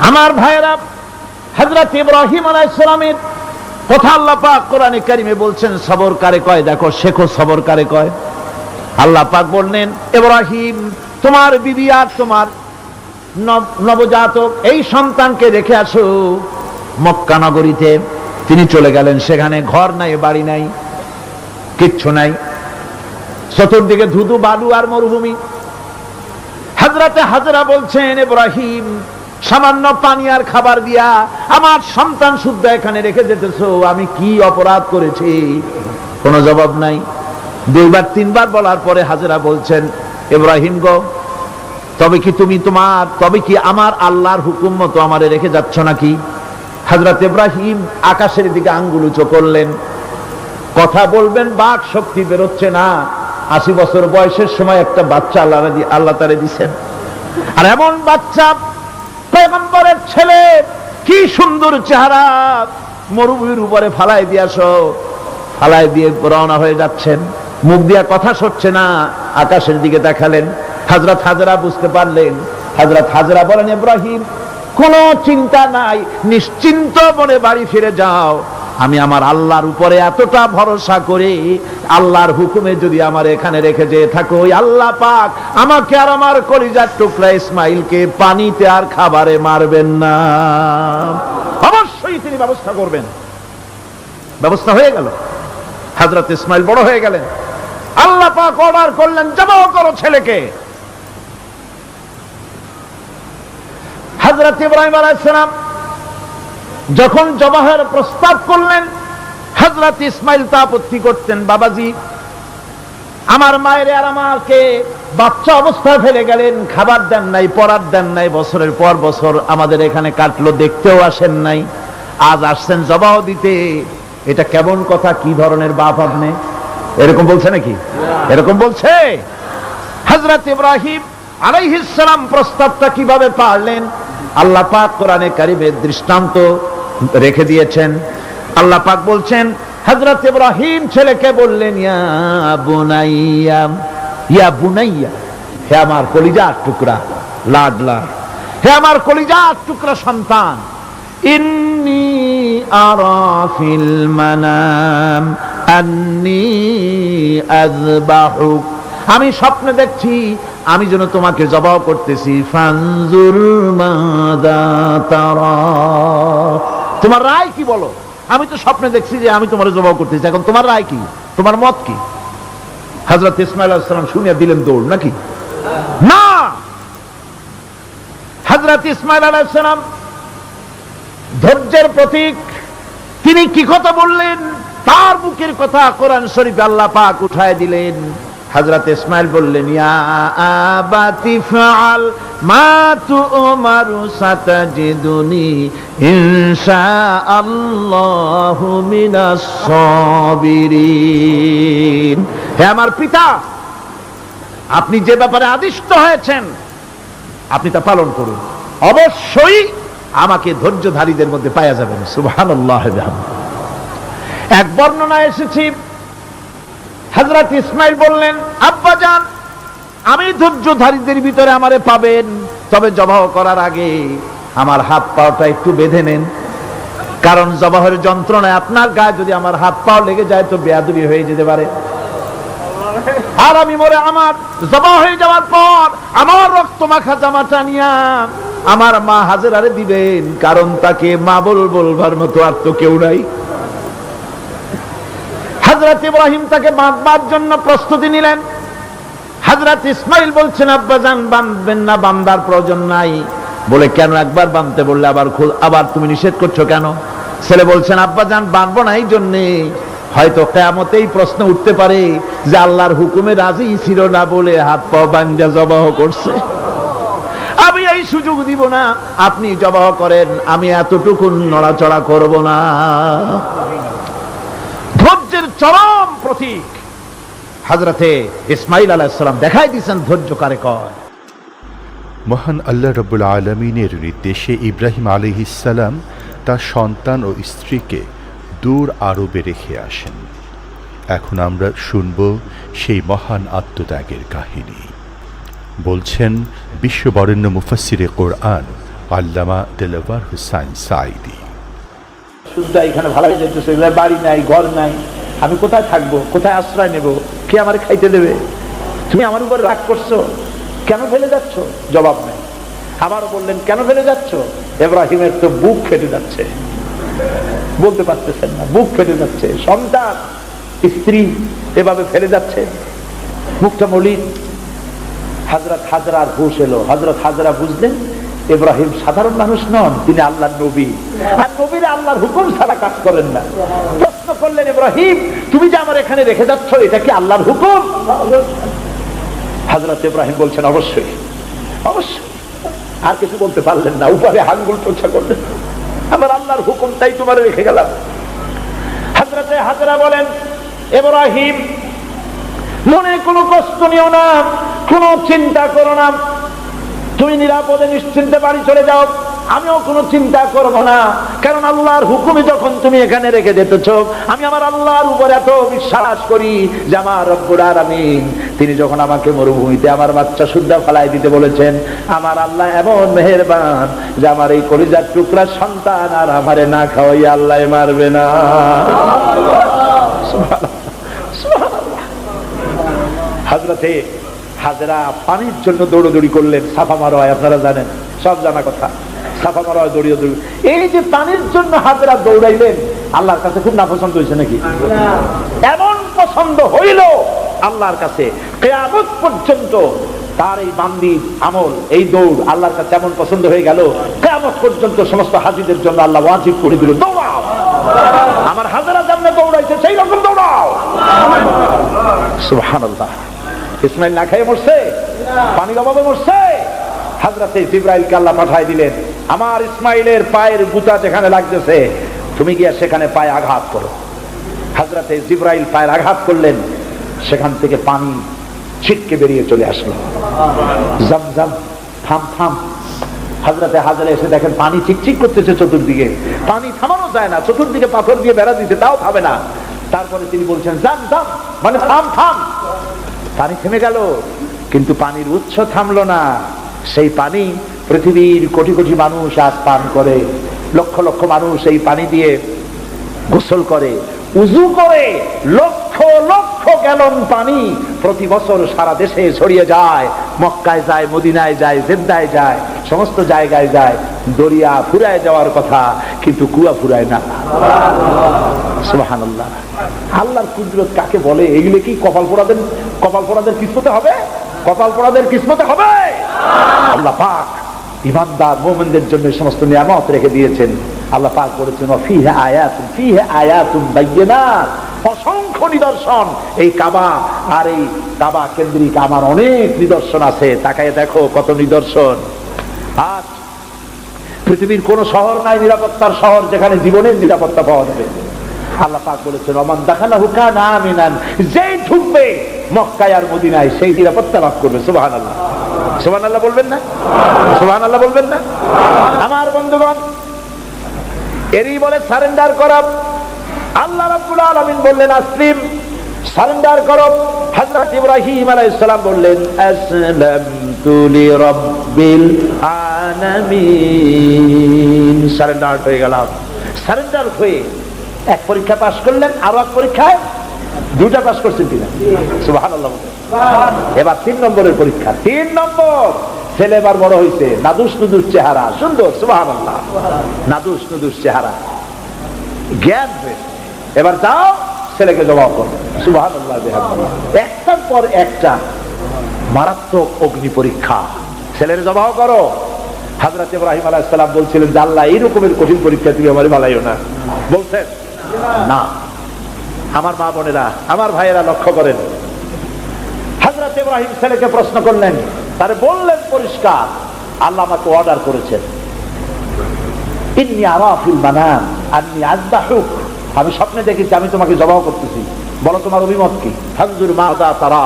আমার ভাইয়েরা, হযরত ইব্রাহিম আলাইহিস সালামের কথা আল্লাহ পাক কোরআনে কারিমে বলছেন সবর কারে কয়, দেখো শেখো সবর কারে কয়। আল্লাহ পাক বললেন, ইব্রাহিম তোমার বিবি আর তোমার নবজাতক এই সন্তানকে রেখে আসো মক্কা নগরীতে। তিনি চলে গেলেন, সেখানে ঘর নাই, বাড়ি নাই, কিচ্ছু নাই, চতুর্দিকে ধুধু বালু আর মরুভূমি। হযরতে হাজরা বলছেন, ইব্রাহিম সামান্য পানি আর খাবার দিয়া আমার সন্তান শুদ্ধ এখানে রেখে যেতেছো, আমি কি অপরাধ করেছি? কোনো জবাব নাই। দুইবার তিনবার বলার পরে হাজরা বলছেন, ইব্রাহিম গো, তবে কি আমার আল্লাহর হুকুম মতো আমারে রেখে যাচ্ছ নাকি? হযরত ইব্রাহিম আকাশের দিকে আঙ্গুল উঁচু করলেন। কথা বলবেন, বাক শক্তি বেরোচ্ছে না। 80 বছর বয়সের সময় একটা বাচ্চা আল্লাহ তারে দিচ্ছেন, আর এমন বাচ্চা পয়গম্বরের ছেলে, কি সুন্দর চেহারা, মরুভূমির উপরে ফালাই দিয়ে রওনা হয়ে যাচ্ছেন, মুখ দিয়া কথা সরছে না, আকাশের দিকে দেখালেন। হযরত হাজরা বুঝতে পারলেন। হযরত হাজরা বলেন, ইব্রাহিম কোনো চিন্তা নাই, নিশ্চিন্ত মনে বাড়ি ফিরে যাও। আমি আমার আল্লাহর উপরে এতটা ভরসা করে আল্লাহর হুকুমে যদি আমার এখানে রেখে যেয়ে থাকো, ওই আল্লাহ পাক আমাকে আর আমার কলিজার টুকরা ইসমাইলকে পানিতে আর খাবারে মারবেন না, অবশ্যই তিনি ব্যবস্থা করবেন। ব্যবস্থা হয়ে গেল। হযরত ইসমাইল বড় হয়ে গেলেন। আল্লাহ পাক অর্ডার করলেন, জবাহ করো ছেলেকে। হযরত ইব্রাহিম আলাইহিস সালাম যখন জবাহের প্রস্তাব করলেন, হযরত ইসমাইল তা আপত্তি করতেন, বাবাজি আমার মায়ের আর আমাকে বাচ্চা অবস্থায় ফেলে গেলেন, খাবার দেন নাই, পরার দেন নাই, বছরের পর বছর আমাদের এখানে কাটলো, দেখতেও আসেন নাই, আজ আসছেন জবাহ দিতে, এটা কেমন কথা? কি ধরনের বাপ আপনি? এরকম বলছে নাকি? এরকম বলছে? হযরত ইব্রাহিম আলাইহিস সালাম প্রস্তাবটা কিভাবে পারলেন? আল্লাহ পাক কোরআনে কারিমে দৃষ্টান্ত রেখে দিয়েছেন। আল্লাহ পাক বলছেন, হযরত ইব্রাহিম ছেলেকে বললেন, ইয়া বুনাইয়া, হে আমার কলিজার টুকরা লাডলা, হে আমার কলিজার টুকরা সন্তান, ইন্নী আরা ফিল মানাম আন্নী আযবাহুক, আমি স্বপ্নে দেখছি আমি যেন তোমাকে জবাহ করতেছি, ফানজুর মাযা তারা, তোমার রায় কি বলো? আমি তো স্বপ্নে দেখছি যে আমি তোমার জবাহ করতেছি, এখন তোমার রায় কি, তোমার মত কি? হযরত ইসমাঈল আলাইহিস সালাম শুনিয়া দিলেন দৌড়, নাকি না? হযরত ইসমাঈল আলাইহিস সালাম ধৈর্যের প্রতীক, তিনি কি কথা বললেন? তার মুখের কথা কোরআন শরীফে আল্লাহ পাক উঠায় দিলেন। হযরত ইসমাঈল বললেন, ইয়া আবাতি ফাআল মা তু'মারু সাতাজিদুনি ইনশাআল্লাহু মিনাস সাবিরিন, হে আমার পিতা, আপনি যে ব্যাপারে আদিষ্ট হয়েছেন আপনি তা পালন করুন, অবশ্যই আমাকে ধৈর্যধারীদের মধ্যে পাওয়া যাবেন। সুবহানাল্লাহ। এক বর্ণনা এসেছে, হযরত ইসমাঈল বললেন, আব্বাজান আমি ধৈর্যধারীদের ভিতরে আমারে পাবেন, তবে জবাহ করার আগে আমার হাত পাটা একটু বেঁধে নেন, কারণ জবাহের যন্ত্রণায় আপনার গায়ে যদি আমার হাত পাও লেগে যায় তো বেয়াদবি হয়ে যেতে পারে, আর আমি মরে আমার জবাহ হয়ে যাওয়ার পর আমার রক্ত মাখা জামাটা নিয়া আমার মা হাজেরারে দিবেন, কারণ তাকে মা বলবার মতো আর তো কেউ নাই। হযরত ইব্রাহিম তাকে বাঁধবার জন্য প্রস্তুতি নিলেন। হযরত ইসমাঈল বলছেন, আব্বাজান বাঁধবেন না, বাঁধার প্রয়োজন নাই। বলে, কেন? একবার বাঁধতে বললে আবার তুমি নিষেধ করছো কেন? ছেলে বলছেন, আব্বাজান বাঁধবো না এই জন্যে, হয়তো কিয়ামতেই প্রশ্ন উঠতে পারে যে আল্লাহর হুকুমে রাজি ছিল না বলে হাত পা বাঁধা জবাহ করছে, আমি এই সুযোগ দিব না, আপনি জবাহ করেন, আমি এতটুকু নড়াচড়া করব না। ধৈর্যের চরম প্রতীক হযরতে ইসমাঈল আলাইহিস সালাম দেখাই দিয়েছেন ধৈর্য কারে কয়। মহান আল্লাহ রাব্বুল আলামিনের নির্দেশে ইব্রাহিম আলাইহিস সালাম তার সন্তান ও স্ত্রীকে দূর আরবে রেখে আসেন। এখন আমরা শুনব সেই মহান আত্মত্যাগের কাহিনী। বলছেন বিশ্ববরেণ্য মুফাসসিরে কোরআন আল্লামা দেলাওয়ার হোসাইন সাঈদী। শুদ্ধ এখানে ভালো হয়ে যেতেছে, বাড়ি নাই, ঘর নাই, আমি কোথায় থাকবো, কোথায় আশ্রয় নেব, কে আমার খাইতে দেবে? তুমি আমার উপর রাগ করছো, কেন ফেলে যাচ্ছ? জবাব নেই। আবারও বললেন, কেন ফেলে যাচ্ছ? ইব্রাহিমের তো বুক ফেটে যাচ্ছে, বলতে পারতেছেন না, বুক ফেটে যাচ্ছে। সন্তান, স্ত্রী এভাবে ফেলে যাচ্ছে, মুখটা মলিন। হযরত হাজরার হুঁশ এলো। হযরত হাজরা বুঝলেন ইব্রাহিম সাধারণ মানুষ নন, তিনি আল্লাহর নবী, আর নবীরা আল্লাহর হুকুম ছাড়া কাজ করেন না। প্রশ্ন করলেন, ইব্রাহিম তুমি যে আমার এখানে রেখে যাচ্ছ, এটা কি আল্লাহর হুকুম? হযরত ইব্রাহিম বলছেন, অবশ্যই অবশ্যই। আর কিছু বলতে পারলেন না, উপরে আঙ্গুল টোছা করলেন, আমার আল্লাহর হুকুম, তাই তোমার রেখে গেলাম। হযরত হাজরা বলেন, ইব্রাহিম মনে কোনো কষ্ট নিও না, কোনো চিন্তা করো না, তুমি নিরাপদে নিশ্চিন্তে বাড়ি চলে যাও, আমিও কোনো চিন্তা করব না। কারণ আল্লাহর হুকুমে যখন তুমি এখানে রেখে যেতেছ, আমি আমার আল্লাহর উপর এত বিশ্বাস করি যে আমার রব্বুল আলামিন তিনি যখন আমাকে মরুভূমিতে আমার বাচ্চা শুদ্ধা ফেলাই দিতে বলেছেন, আমার আল্লাহ এমন মেহেরবান যে আমার এই কলিজার টুকরা সন্তান আর আমারে না খাওয়াই আল্লাহ মারবে না। হযরতে হাজরা পানির জন্য দৌড়দৌড়ি করলেন। সাফা মারোয় আপনারা জানেন, সব জানা কথা, সাফা মারোয় দৌড়িয়ে দৌড়ি। এই যে পানির জন্য হাজরা দৌড়াইলেন, আল্লাহর কাছে খুব নাপছন্দ হয়েছে নাকি? এমন পছন্দ হইল আল্লাহর কাছে, কিয়ামত পর্যন্ত তার এই বান্দির আমল, এই দৌড় আল্লাহর কাছে এমন পছন্দ হয়ে গেল, কিয়ামত পর্যন্ত সমস্ত হাজীদের জন্য আল্লাহ ওয়াজিব করে দিল, দৌড়াও, আমার হাজরা যেমন দৌড়াইছে সেই রকম দৌড়াও। সুবহানাল্লাহ। ইসমাইল না খেয়ে মরছে, পানির অভাবে মরছে। হযরতে জিবরাইলকে আল্লাহ পাঠায় দিলেন, আমার ইসমাইলের পায়ের গুতা যেখানে লাগতেছে তুমি গিয়ে সেখানে পায়ে আঘাত করো। হযরতে জিবরাইল পায়ের আঘাত করলেন, সেখান থেকে পানি ছিটকে বেরিয়ে চলে আসলো। জমজম, থাম থাম। হযরতে হাজরা এসে দেখেন পানি চিকচিক করতেছে চতুর্দিকে, পানি থামানো যায় না, চতুর্দিকে পাথর দিয়ে বেড়া দিতে, তাও থামে না। তারপরে তিনি বলছেন জাম জাম, মানে থাম থাম। পানি থেমে গেল, কিন্তু পানির উৎস থামলো না। সেই পানি পৃথিবীর কোটি কোটি মানুষ আজ পান করে, লক্ষ লক্ষ মানুষ এই পানি দিয়ে গোসল করে, উযু করে। লক্ষ লক্ষ গ্যালন পানি প্রতি বছর সারা দেশে ছড়িয়ে যায়, মক্কায় যায়, মদিনায় যায়, জেদ্দায় যায়, সমস্ত জায়গায় যায়। দরিয়া ফুরায় যাওয়ার কথা, কিন্তু কুয়া ফুরায় না। সুবহানাল্লাহ। আল্লাহর কুদরত কাকে বলে? এগুলো কি কপাল পোড়াদের কিসমতে হবে? কপাল পোড়াদের কিসমতে হবে? আল্লাহ পাক ঈমানদার মুমিনদের জন্য সমস্ত নিয়ামত রেখে দিয়েছেন। আল্লাহ পাক বলেছেন, ফিহা আয়াতুন বায়্যিনাত, অসংখ্য নিদর্শন। এই কাবা আর এই কাবা কেন্দ্রিক আমার অনেক নিদর্শন আছে, তাকায় দেখো কত নিদর্শন। আজ পৃথিবীর কোন শহর নাই নিরাপত্তার শহর যেখানে জীবনের নিরাপত্তা পাওয়া যাবে। আল্লাহ পাক বলেছেন, ওমান দাখালাহু কানা আমিনান, যেই ঢুকবে মক্কায় আর মদিনায় সেই নিরাপত্তা লাভ করবে। সুবহানাল্লাহ, সুবহানাল্লাহ বলবেন না? সুবহানাল্লাহ বলবেন না? আমার বন্ধুগণ, এরই বলে সারেন্ডার করা। আল্লাহ রাব্বুল আলামিন বললেন আসলিম, সারেন্ডার করো। হযরত ইব্রাহিম আলাইহিস সালাম বললেন আসলামতু লিরাব্বিল আলামিন, সারেন্ডার হয়ে গেলাম। সারেন্ডার হয়ে এক পরীক্ষা পাস করলেন, আরো এক পরীক্ষায় দুটা পাস করছেন কিনা? সুবহানাল্লাহ। এবার 3 নম্বরের পরীক্ষা, 3 নম্বর। ছেলে এবার বড় হয়েছে, নাদুস নুদুস চেহারা, সুন্দর, সুবহানাল্লাহ, নাদুস নুদুস চেহারা, জ্ঞান হয়েছে। এবার যাও ছেলেকে জবাব করো। সুবহানাল্লাহ। একটার পর একটা মারাত্মক অগ্নি পরীক্ষা, ছেলের জবাব করো। হযরত ইব্রাহিম আলাইহিস সালাম বলছিলেন যে আল্লাহ এই রকমের কঠিন পরীক্ষা তুমি আমারে বালাইও না। বলছেন না। আমার মা বোনেরা, আমার ভাইয়েরা লক্ষ্য করেন, হযরত ইব্রাহিম ছেলেকে প্রশ্ন করলেন, তারে বললেন পরিষ্কার, আল্লাহ আমাকে অর্ডার করেছেন, ইন্নী আরা ফিল মানাম আন্নী আযবাহুক, আমি স্বপ্নে দেখেছি আমি তোমাকে জবাব করতেছি, বলো তোমার অভিমত কি? ফানজুর মাযা তারা,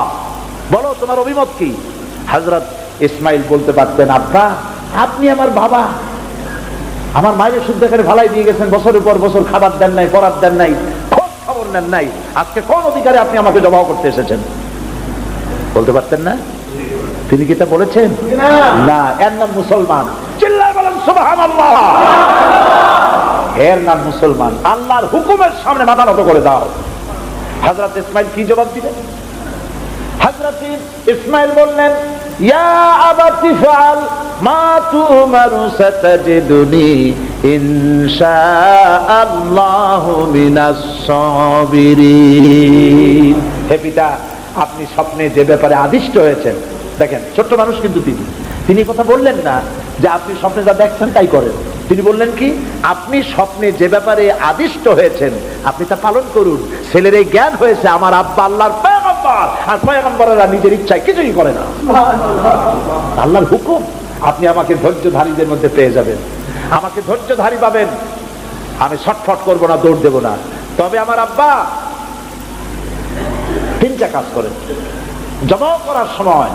বলো তোমার অভিমত কি? হযরত ইসমাইল বলতে পারতেন, আব্বা আপনি আমার বাবা, আমার মায়ের শুদ্ধ করে ভালাই দিয়ে গেছেন, বছরের পর বছর খাবার দেন নাই, পরার দেন নাই, খোঁজ খবর নেন নাই, আজকে কোন অধিকারে আপনি আমাকে জবাব করতে এসেছেন? বলতে পারতেন না? তিনি কি তা বলেছেন? না। এর নাম মুসলমান। চিল্লায় বলেন সুবহানাল্লাহ। এর নাম মুসলমান। আল্লাহর হুকুমের সামনে মাথা নত করে দাও। হযরত ইসমাঈল কি জবাব দিলেন? হযরত ইসমাঈল বললেন, ইয়া আবাতি ফাআল মা তুমারু সাতাজিদুনি ইনশাআল্লাহু মিনাস সাবিরিন। হে পিতা, আপনি স্বপ্নে যে ব্যাপারে আদিষ্ট হয়েছেন, দেখেন ছোট্ট মানুষ কিন্তু তিনি কথা বললেন না যে আপনি স্বপ্নে যা দেখছেন তাই করেন। তিনি বললেন কি, আপনি স্বপ্নে যে ব্যাপারে আদিষ্ট হয়েছেন আপনি তা পালন করুন। ছেলের এই জ্ঞান হয়েছে আমার আব্বা আল্লাহর পয়গম্বর, আর পয়গম্বরেরা নিজের ইচ্ছায় কিছুই করে না। আল্লাহর হুকুম, আপনি আমাকে ধৈর্যধারীদের মধ্যে পেয়ে যাবেন, আমাকে ধৈর্যধারী পাবেন। আমি ছটফট করবো না, দৌড় দেবো না। তবে আমার আব্বা তিনটা কাজ করেন। জবাব করার সময়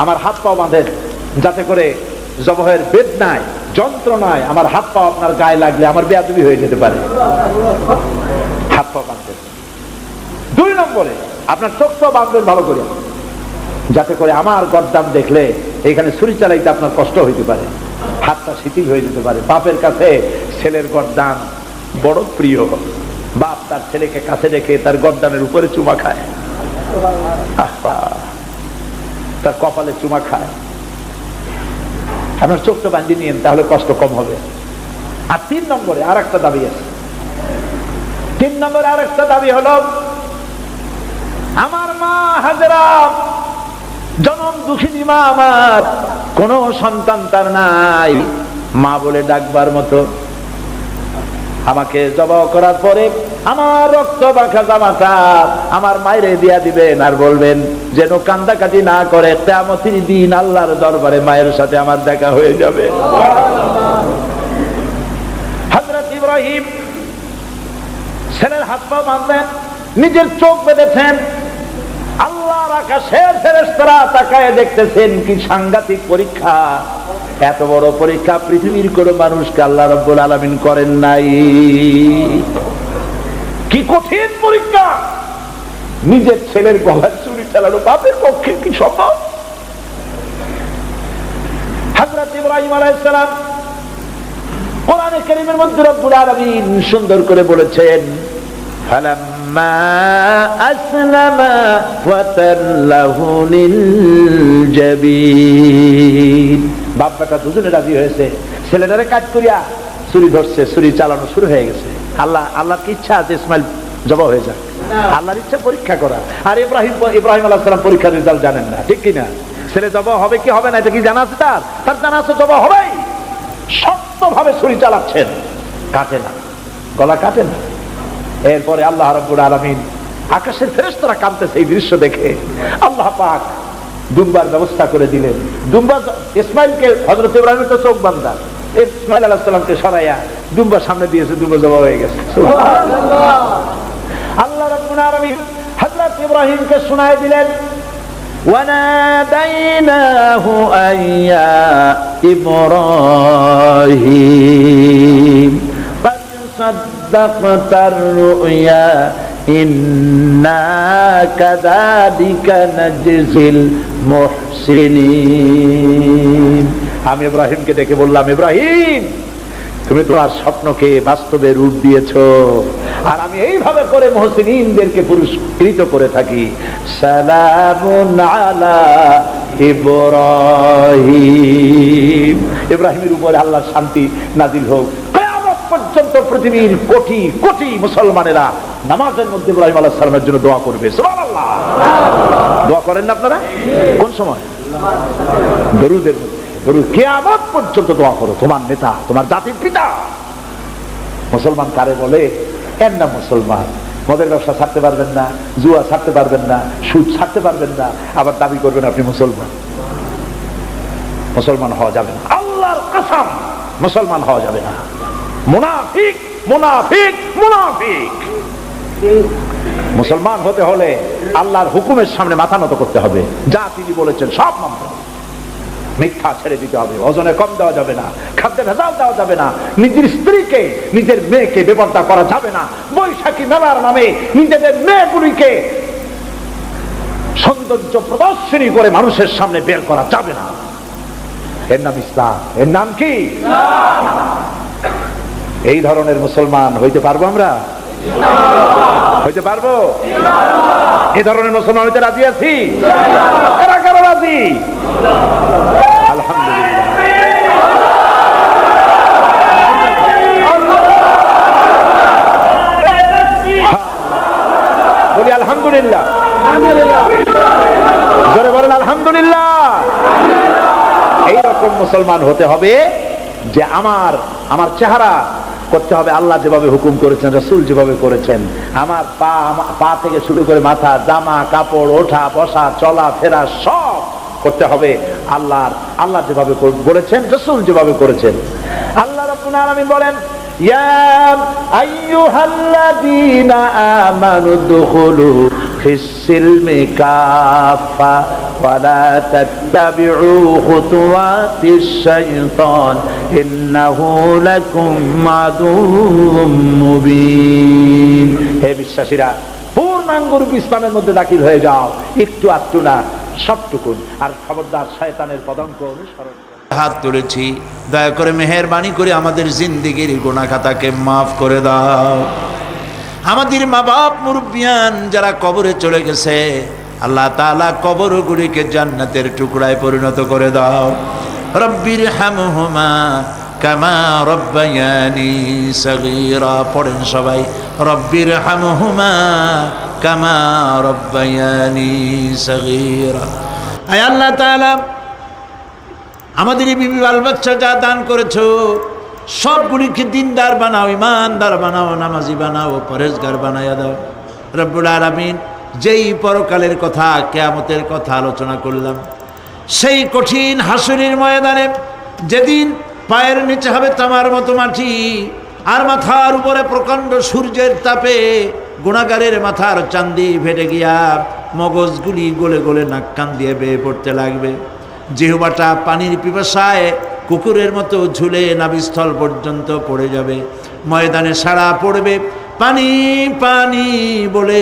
আমার হাত পা বাঁধেন, যাতে করে জবাহের বেদনায় যন্ত্রণায় আমার হাত পা আপনার গায়ে লাগলে আমার বেয়াদবি হয়ে যেতে পারে। হাত পা বাঁধবেন। 2 নম্বরে আপনার চোখটাও বাঁধবেন ভালো করে, যাতে করে আমার গর্দান দেখলে এখানে ছুরি চালাইতে আপনার কষ্ট হইতে পারে, হাতটা শিথিল হয়ে যেতে পারে। বাপের কাছে ছেলের গর্দান বড় প্রিয়। বাপ তার ছেলেকে কাছে রেখে তার গর্দানের উপরে চুমা খায়, তার কপালে চুমা খায়। আপনার চোখটা বাঁধিয়ে নিন, তাহলে কষ্ট কম হবে। আর 3 নম্বরে আর একটা দাবি আছে। 3 নম্বরে আর একটা দাবি হলো, আমার মা হাজেরা জনম দুঃখিনী মা, আমার কোন সন্তান তার নাই, মা বলে ডাকবার মতো। আমাকে জবাহ করার পরে আমার রক্ত মাখা জামাটা আমার মায়েরে দিয়া দিবেন, আর বলবেন যেন কান্দাকাটি না করে, কিয়ামতের দিন আল্লাহর দরবারে মায়ের সাথে আমার দেখা হয়ে যাবে। হযরত ইব্রাহিম ছেলের হাত পা বাঁধলেন, নিজের চোখ বেঁধেছেন। আল্লাহর আকাশের ফেরেশতারা তাকায় দেখতেছেন, কি সাংঘাতিক পরীক্ষা। এত বড় পরীক্ষা পৃথিবীর কোন মানুষকে আল্লাহ রাব্বুল আলামিন করেন নাই। কি কঠিন পরীক্ষা। নিজের ছেলের গলায় ছুরি চালানো বাপের পক্ষে কি সম্ভব? হযরত ইব্রাহিম আলাইহিস সালাম কোরআনে কারীমের মধ্যে রব্বুল আলামিন সুন্দর করে বলেছেন, ফালাম্মা আসলামা ওয়া তাল্লাহু লিল জাবিন। বাপ বেটা দুজনে রাজি হয়েছে, ছেলেটারে কাজ করিয়া ছুরি ধরছে, ছুরি চালানো শুরু হয়ে গেছে। আল্লাহর কি ইচ্ছা আছে ইসমাইল জবাব হয়ে যাক, আল্লাহর ইচ্ছা পরীক্ষা করা। আর ইব্রাহিম আলাইহিস সালাম পরীক্ষার রেজাল্ট জানেন না, ঠিক কিনা? ছেলে জবাব হবে কি হবে না এটা কি জানা আছে? তার জানা আছে জবাব হবেই। শক্তভাবে ছুরি চালাচ্ছেন, কাটে না, গলা কাটে না। এরপরে আল্লাহ রাব্বুল আলামিন, আকাশের ফেরেশতারা কাঁদতেছে এই দৃশ্য দেখে। আল্লাহ পাক দুম্বার ব্যবস্থা করে দিলেন। দুম্বা ইসমাইলকে, হযরত ইব্রাহিমের তো চোখ বাঁধা, ইসমাইল আলাইহিস সালামকে সরাইয়া দুম্বার সামনে দিয়েছে, দুম্বা জবাব হয়ে গেছে। সুবহানাল্লাহ। আল্লাহ রাব্বুল আলামিন হযরত ইব্রাহিমকে শোনায় দিলেন, وَنَادَيْنَاهُ أَن يَا إِبْرَاهِيمُ قَدْ صَدَّقْتَ الرُّؤْيَا إِنَّا كَذَلِكَ نَجْزِي الْمُحْسِنِينَ। আমি ইব্রাহিমকে ডেকে বললাম, ইব্রাহিম তুমি তোমার স্বপ্নকে বাস্তবে রূপ দিয়েছো, আর আমি এইভাবে করে মুহসিনিনদেরকে পুরস্কৃত করে থাকি। সালামুন আলা ইব্রাহিম। ইব্রাহিমের উপরে আল্লাহর শান্তি নাজিল হোক। কিয়ামত পর্যন্ত পৃথিবীর কোটি কোটি মুসলমানেরা নামাজের মধ্যে ইব্রাহিম আলাইহিস সালামের জন্য দোয়া করবে। সুবহানাল্লাহ। দোয়া করেন না আপনারা? কোন সময়? দরুদের মধ্যে। কিয়ামত পর্যন্ত দোয়া করো, তোমার নেতা, তোমার জাতির পিতা। মুসলমান কারে বলে? এর নাম মুসলমান। মদের ব্যবসা ছাড়তে পারবেন না, জুয়া ছাড়তে পারবেন না, সুদ ছাড়তে পারবেন না, আবার দাবি করবেন আপনি মুসলমান। মুসলমান হওয়া যাবে না, আল্লাহর কসম মুসলমান হওয়া যাবে না। মুনাফিক, মুনাফিক, মুনাফিক। মুসলমান হতে হলে আল্লাহর হুকুমের সামনে মাথা নত করতে হবে, যা তিনি বলেছেন সব মানতে হবে। মিথ্যা ছেড়ে দিতে হবে, ওজনে কম দেওয়া যাবে না, খাদ্যে ভেজাল দেওয়া যাবে না, নিজের স্ত্রীকে, নিজের মেয়েকে বেপরদা করা যাবে না, বৈশাখী মেলার নামে নিজেদের মেয়েগুলিকে সৌন্দর্য প্রদর্শনী করে মানুষের সামনে বের করা যাবে না। এর নাম ইসলাম। এর নাম কি? এই ধরনের মুসলমান হইতে পারবো আমরা? হইতে পারবো? এই ধরনের মুসলমান হইতে রাজি আছি? কারা কারা রাজি? আলহামদুলিল্লাহ। বলি আলহামদুলিল্লাহ। জোরে বলেন আলহামদুলিল্লাহ। এইরকম মুসলমান হতে হবে যে আমার চেহারা করতে হবে আল্লাহ যেভাবে হুকুম করেছেন, রাসূল যেভাবে করেছেন। আমার পা থেকে শুরু করে মাথা, জামা কাপড়, ওঠা বসা, চলা ফেরা সব করতে হবে আল্লাহ যেভাবে বলেছেন, রাসূল যেভাবে করেছেন। আল্লাহ রাব্বুল আলামিন বলেন, ইয়া আইয়ুহাল্লাযীনা আমানু দুখুলু ফিস-সিলমি কাফা ওয়া লা তাত্তাবিউ খুতুওয়াতিশ শাইতান ইন্নাহু লাকুম আদুউম মুবিন। হে বিশ্বাসীরা, পূর্ণাঙ্গরূপে ইসলামের মধ্যে দাখিল হয়ে যাও, একটু আধটু না, সবটুকুন। আর খবরদার শয়তানের পদাঙ্ক অনুসরণ। হাত তুলেছি, দয়া করে মেহেরবানি করে আমাদের জিন্দেগির গুনাহ খাতাকে মাফ করে দাও। আমাদের মা বাপ মুরব্বিয়ান যারা কবরে চলে গেছে, আল্লাহ তাআলা কবরগুলিকে জান্নাতের টুকরায় পরিণত করে দাও। রব্বির হামহুমা কামা রব্বায়ানি সগীরা। পড়েন সবাই, রব্বির হামহুমা কামা রব্বায়ানি সগীরা। আয় আল্লাহ তাআলা, আমাদের এই বিবি বাল বাচ্চা যা দান করেছো সবগুলিকে দিনদার বানাও, ইমানদার বানাও, নামাজি বানাও, পরেজগার বানাইয়া দাও। রব্বুল আলামিন, যেই পরকালের কথা, কিয়ামতের কথা আলোচনা করলাম, সেই কঠিন হাসরের ময়দানে যেদিন পায়ের নিচে হবে তামার মতো মাটি, আর মাথার উপরে প্রকাণ্ড সূর্যের তাপে গুনাহগারের মাথার চান্দি ফেটে গিয়া মগজগুলি গলে গলে নাক কান দিয়ে বেয়ে পড়তে লাগবে। জিহ্বাটা পানির পিপাসায় কুকুরের মতো ঝুলে নাভিস্থল পর্যন্ত পড়ে যাবে। ময়দানে সাড়া পড়বে, পানি পানি বলে।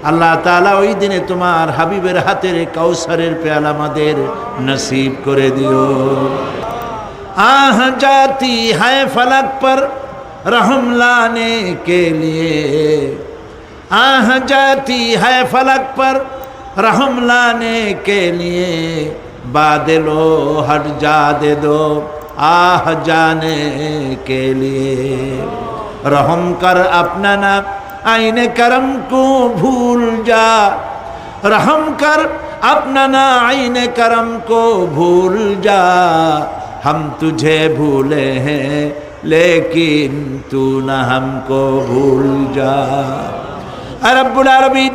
আল্লাহ তাআলা ওই দিনে তোমার হাবিবের হাতের কাউসারের পেয়ালা আমাদের নসিব করে দিও। আহ জাতি है फलक पर रहम लाने के लिए, आह जाती है फलक पर रहम लाने के लिए, बादलो हट जा दे दो आह जाने के लिए। रहम कर अपना ना आईने करम को भूल जा, रहम कर अपना ना आईने करम को भूल जा। हम तुझे भूले हैं लेकिन तू न हमको भूल जा। রব্বুল আলামিন,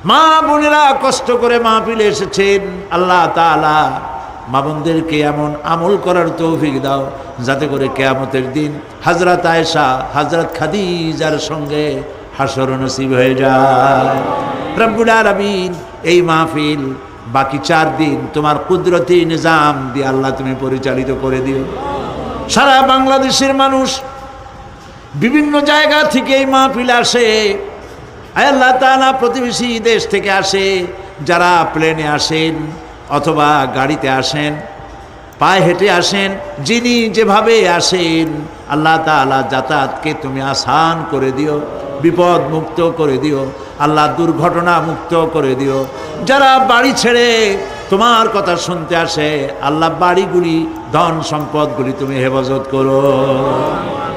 মা বোনেরা কষ্ট করে মাহফিলে এসেছেন, আল্লাহ তাআলা মা বোনদেরকে এমন আমল করার তৌফিক দাও যাতে করে কিয়ামতের দিন হযরত আয়েশা, হযরত খাদিজার সঙ্গে হাসর নসিব হয়ে যায়। রব্বুল আলামিন, এই মাহফিল বাকি 4 দিন তোমার কুদরতি নিজাম দিয়ে আল্লাহ তুমি পরিচালিত করে দিও। সারা বাংলাদেশের মানুষ বিভিন্ন জায়গা থেকে এই মাহফিল আসে। আল্লাহ তাআলা প্রতিবেশী দেশ থেকে আসে, যারা প্লেনে আসেন অথবা গাড়িতে আসেন, পায়ে হেঁটে আসেন, যিনি যেভাবে আসেন, আল্লাহ তাআলা যাতায়াতকে তুমি আসান করে দিও, বিপদ মুক্ত করে দিও, আল্লাহ দুর্ঘটনা মুক্ত করে দিও। যারা বাড়ি ছেড়ে তোমার কথা শুনতে আসে, আল্লাহ বাড়িগুলি, ধন সম্পদগুলি তুমি হেফাজত করো।